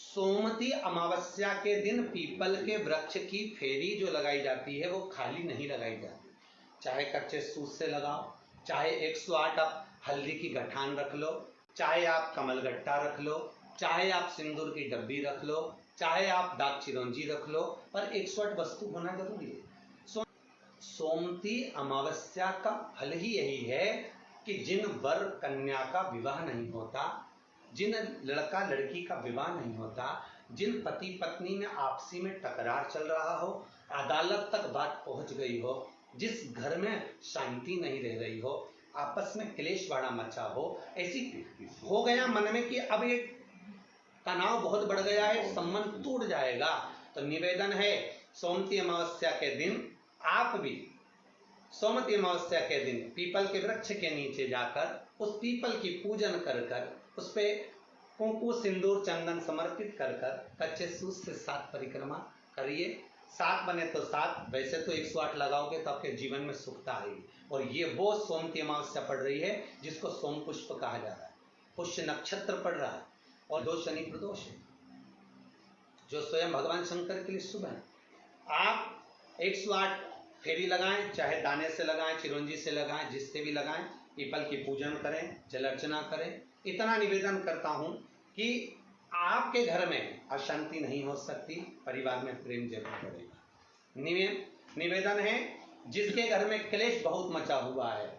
सोमवती अमावस्या के दिन पीपल के वृक्ष की फेरी जो लगाई जाती है वो खाली नहीं लगाई जाती। चाहे कच्चे सूत से लगाओ, चाहे 108 आप हल्दी की गठान रख लो, चाहे आप कमलगट्टा रख लो, चाहे आप सिंदूर की डब्बी रख लो, चाहे आप दाग चिरौंजी रख लो, पर 108 वस्तु होना जरूरी है। सोमवती अमावस्या का फल ही यही है कि जिन वर कन्या का विवाह नहीं होता, जिन लड़का लड़की का विवाह नहीं होता, जिन पति पत्नी में आपसी में टकरार चल रहा हो, अदालत तक बात पहुंच गई हो, जिस घर में शांति नहीं रह रही हो, आपस में क्लेश बड़ा मचा हो, ऐसी हो गया मन में कि अब ये तनाव बहुत बढ़ गया है, संबंध टूट जाएगा, तो निवेदन है सोमवती अमावस्या के दिन आप भी सोमवती अमावस्या के दिन पीपल के वृक्ष के नीचे जाकर उस पीपल की पूजन कर कर उस पे कुंकु सिंदूर चंदन समर्पित कर कर कच्चे सूत से 7 परिक्रमा करिए। 7 बने तो 7, वैसे तो 108 लगाओगे तो आपके जीवन में सुखता आएगी। और ये वो सोमवती अमावस्या पड़ रही है जिसको सोम पुष्प कहा जा रहा है, पुष्य नक्षत्र पड़ रहा है और 2 शनि प्रदोष है जो स्वयं भगवान शंकर के लिए शुभ है। आप 108 फेरी लगाएं, चाहे दाने से लगाएं, चिरौंजी से लगाएं, जिससे भी लगाएं, पीपल की पूजन करें, जल अर्चना करें। इतना निवेदन करता हूं कि आपके घर में अशांति नहीं हो सकती, परिवार में प्रेम जरूर बढ़ेगा। निवेदन है जिसके घर में क्लेश बहुत मचा हुआ है,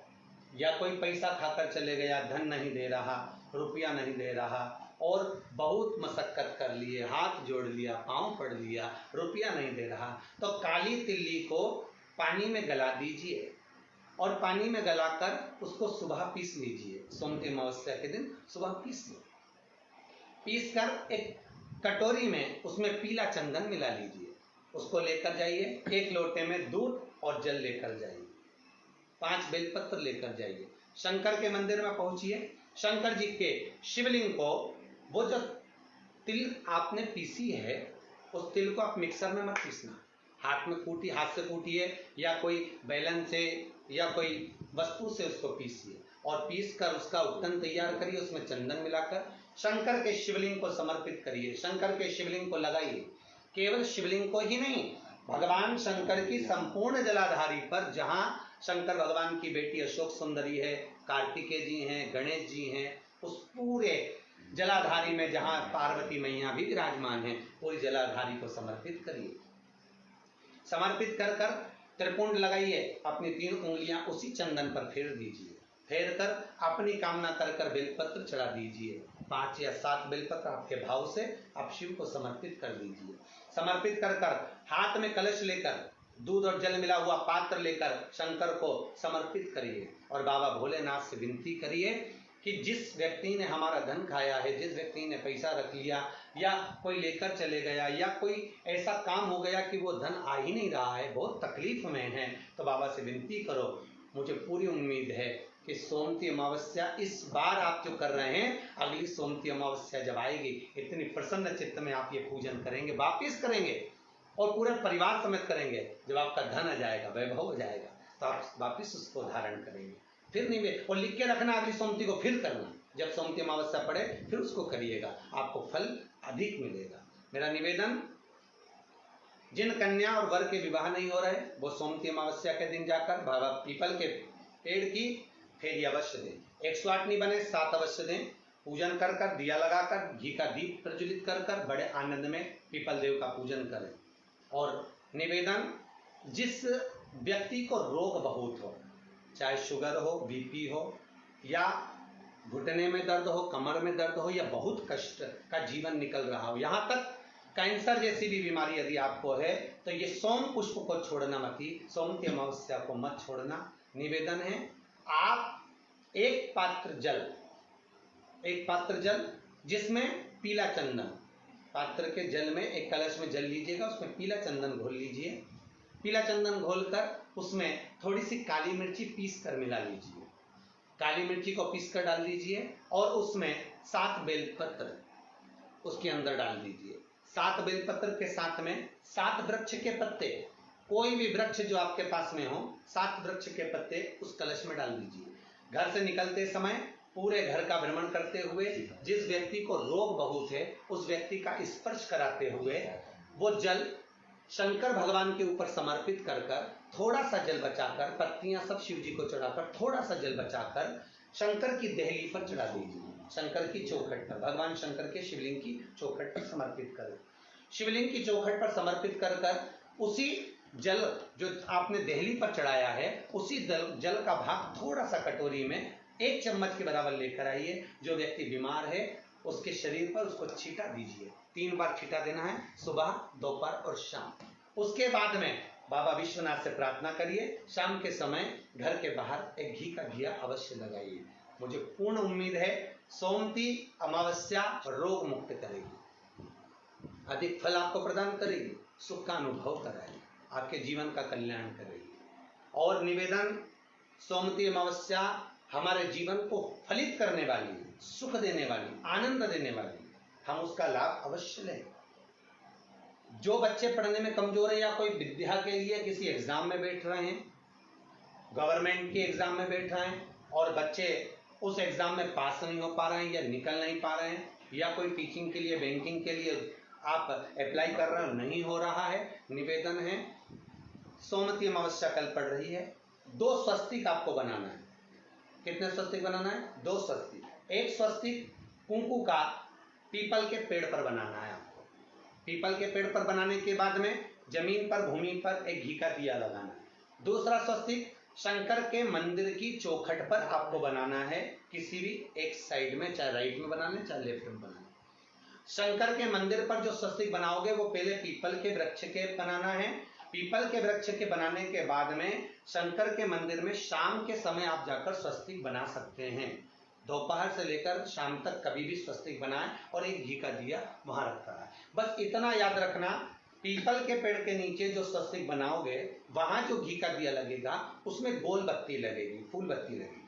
या कोई पैसा खाकर चले गया, धन नहीं दे रहा, रुपया नहीं दे रहा, और बहुत मशक्कत कर लिए, हाथ जोड़ लिया, पांव पड़ लिया, रुपया नहीं दे रहा, तो काली तिल्ली को पानी में गला दीजिए और पानी में गलाकर उसको सुबह पीस लीजिए। सोमवती अमावस्या के दिन सुबह पीस लो, पीस कर एक कटोरी में उसमें पीला चंदन मिला लीजिए, उसको लेकर जाइए, 1 लोटे में दूध और जल लेकर जाइए, 5 बेलपत्र लेकर जाइए, शंकर के मंदिर में पहुंचिए, शंकर जी के शिवलिंग को, वो जो तिल आपने पीसी है उस तिल को आप मिक्सर में मत पीसना, हाथ से कूटिए या कोई बैलन से या कोई वस्तु से उसको पीसिए और पीस कर उसका उत्तन तैयार करिए, उसमें चंदन मिलाकर शंकर के शिवलिंग को समर्पित करिए, शंकर के शिवलिंग को लगाइए। केवल शिवलिंग को ही नहीं, भगवान शंकर की संपूर्ण जलाधारी पर, जहां शंकर भगवान की बेटी अशोक सुंदरी है, कार्तिकेय जी हैं, गणेश जी हैं, उस पूरे जलाधारी में जहां पार्वती मैया भी विराजमान है, पूरी जलाधारी को समर्पित करिए। समर्पित कर कर त्रिपुंड लगाइए, अपनी 3 उंगलियां उसी चंदन पर फेर दीजिए, फेर कर अपनी कामना कर कर बेलपत्र चढ़ा दीजिए, 5 या 7 बेलपत्र आपके भाव से आप शिव को समर्पित कर दीजिए। समर्पित कर कर हाथ में कलश लेकर दूध और जल मिला हुआ पात्र लेकर शंकर को समर्पित करिए और बाबा भोलेनाथ से विनती करिए कि जिस व्यक्ति ने हमारा धन खाया है, जिस व्यक्ति ने पैसा रख लिया या कोई लेकर चले गया या कोई ऐसा काम हो गया कि वो धन आ ही नहीं रहा है, बहुत तकलीफ में है, तो बाबा से विनती करो। मुझे पूरी उम्मीद है कि सोमवती अमावस्या इस बार आप जो कर रहे हैं, अगली सोमवती अमावस्या जब आएगी, इतनी प्रसन्न चित्त में आप ये पूजन करेंगे, वापिस करेंगे और पूरे परिवार समेत करेंगे। जब आपका धन आ जाएगा, वैभव हो जाएगा, तो आप वापिस उसको धारण करेंगे। फिर नहीं, और लिख के रखना, अगली सोमवती को फिर करना, जब सोमवती अमावस्या पड़े फिर उसको करिएगा, आपको फल अधिक मिलेगा। मेरा निवेदन, जिन कन्या और वर के विवाह नहीं हो रहे, वो सोमवती अमावस्या के दिन जाकर बाबा पीपल के पेड़ की फेरी अवश्य दें। 108 नहीं बने 7 अवश्य दें। पूजन कर कर, दिया लगाकर, घी का दीप प्रज्वलित कर कर बड़े आनंद में पीपल देव का पूजन करें। और निवेदन, जिस व्यक्ति को रोग बहुत हो, चाहे शुगर हो, बीपी हो, या घुटने में दर्द हो, कमर में दर्द हो, या बहुत कष्ट का जीवन निकल रहा हो, यहाँ तक कैंसर जैसी भी बीमारी यदि आपको है, तो ये सोम पुष्प को छोड़ना मत ही, सोमवती अमावस्या को मत छोड़ना। निवेदन है, आप एक पात्र जल जिसमें पीला चंदन, पात्र के जल में एक कलश में जल लीजिएगा, उसमें पीला चंदन घोल लीजिए, पीला चंदन घोलकर उसमें थोड़ी सी काली मिर्ची पीस कर मिला लीजिए, काली मिर्ची को पीस कर डाल दीजिए और उसमें 7 बेलपत्र उसके अंदर डाल दीजिए। 7 बेलपत्र के साथ में 7 वृक्ष के पत्ते, कोई भी वृक्ष जो आपके पास में हो, 7 वृक्ष के पत्ते उस कलश में डाल दीजिए। घर से निकलते समय पूरे घर का भ्रमण करते हुए जिस व्यक्ति को रोग बहुत है उस व्यक्ति का स्पर्श कराते हुए वो जल शंकर भगवान के ऊपर समर्पित कर कर थोड़ा सा जल बचाकर, पत्तियां सब शिव जी को चढ़ाकर थोड़ा सा जल बचाकर शंकर की देहली पर चढ़ा दीजिए, शंकर की चौखट पर, भगवान शंकर के शिवलिंग की चौखट पर समर्पित करें। शिवलिंग की चौखट पर समर्पित कर कर उसी जल जो आपने देहली पर चढ़ाया है उसी जल का भाग थोड़ा सा कटोरी में 1 चम्मच के बराबर लेकर आइए। जो व्यक्ति बीमार है उसके शरीर पर उसको छींटा दीजिए। 3 बार छींटा देना है, सुबह, दोपहर और शाम। उसके बाद में बाबा विश्वनाथ से प्रार्थना करिए। शाम के समय घर के बाहर एक घी का दिया अवश्य लगाइए। मुझे पूर्ण उम्मीद है सोमती अमावस्या रोग मुक्त करेगी, अधिक फल आपको प्रदान करेगी, सुख का अनुभव कराएगी, आपके जीवन का कल्याण करेगी। और निवेदन, सोमती अमावस्या हमारे जीवन को फलित करने वाली, सुख देने वाली, आनंद देने वाली, हम उसका लाभ अवश्य लें। जो बच्चे पढ़ने में कमजोर है या कोई विद्या के लिए किसी एग्जाम में बैठ रहे हैं, गवर्नमेंट के एग्जाम में बैठ रहे हैं और बच्चे उस एग्जाम में पास नहीं हो पा रहे हैं या निकल नहीं पा रहे हैं, या कोई टीचिंग के लिए, बैंकिंग के लिए आप अप्लाई कर रहे हो, नहीं हो रहा है, निवेदन है सोमती अमावस्या कल पड़ रही है, 2 स्वस्तिक आपको बनाना है। कितने स्वस्तिक बनाना है? 2 स्वस्तिक। एक स्वस्तिक कुंकू का पीपल के पेड़ पर बनाना है आपको। पीपल के पेड़ पर बनाने के बाद में जमीन पर, भूमि पर एक घी का दिया लगाना है। दूसरा स्वस्तिक शंकर के मंदिर की चौखट पर आपको बनाना है, किसी भी एक साइड में, चाहे राइट में बना लें चाहे लेफ्ट में बना लें। शंकर के मंदिर पर जो स्वस्तिक बनाओगे वो पहले पीपल के वृक्ष के बनाना है। पीपल के वृक्ष के बनाने के बाद में शंकर के मंदिर में शाम के समय आप जाकर स्वस्तिक बना सकते हैं। दोपहर से लेकर शाम तक कभी भी स्वस्तिक बनाएं और एक घी का दिया वहां रखा है। बस इतना याद रखना, पीपल के पेड़ के नीचे जो स्वस्तिक बनाओगे वहां जो घी का दिया लगेगा उसमें गोल बत्ती लगेगी, फूल बत्ती लगेगी।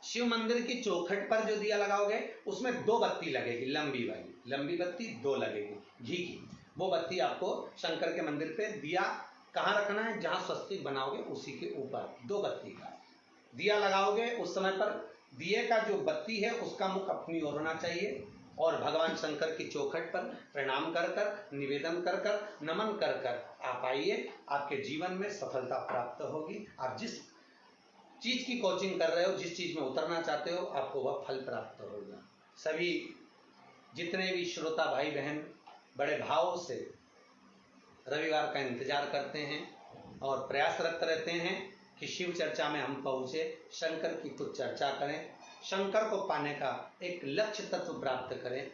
शिव मंदिर की चौखट पर जो दिया लगाओगे उसमें 2 बत्ती लगेगी, लंबी वाली, लंबी बत्ती 2 लगेगी घी की। वो बत्ती आपको शंकर के मंदिर पे दिया कहाँ रखना है? जहां स्वस्तिक बनाओगे उसी के ऊपर 2 बत्ती का दिया लगाओगे। उस समय पर दिए का जो बत्ती है उसका मुख अपनी ओर होना चाहिए और भगवान शंकर की चौखट पर प्रणाम कर कर, निवेदन कर कर, नमन कर कर आप आइए। आपके जीवन में सफलता प्राप्त होगी। आप जिस चीज की कोचिंग कर रहे हो, जिस चीज में उतरना चाहते हो, आपको वह फल प्राप्त होगा। सभी जितने भी श्रोता भाई बहन बड़े भाव से रविवार का इंतजार करते हैं और प्रयासरत रहते हैं कि शिव चर्चा में हम पहुंचे, शंकर की कुछ चर्चा करें, शंकर को पाने का एक लक्ष्य तत्व प्राप्त करें।